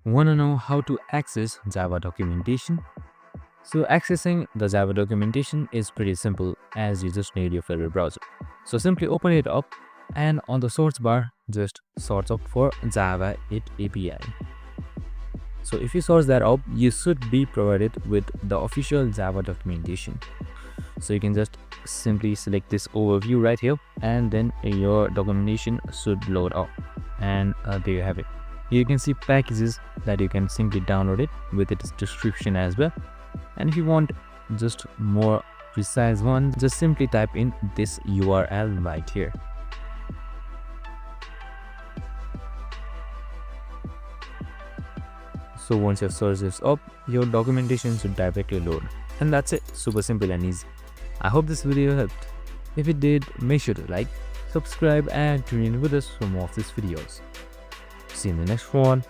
Want to know how to access Java documentation? So accessing the Java documentation is pretty simple, as you just need your favorite browser. So simply open it up, and on the source bar just search up for Java 8 API. So if you search that up, you should be provided with the official Java documentation. So you can just simply select this overview right here, and then your documentation should load up, and there you have it. You can see packages that you can simply download it with its description as well. And if you want just more precise one, just simply type in this URL right here. So once your search is up, your documentation should directly load. And that's it, super simple and easy. I hope this video helped. If it did, make sure to like, subscribe and tune in with us for more of these videos. See you in the next one.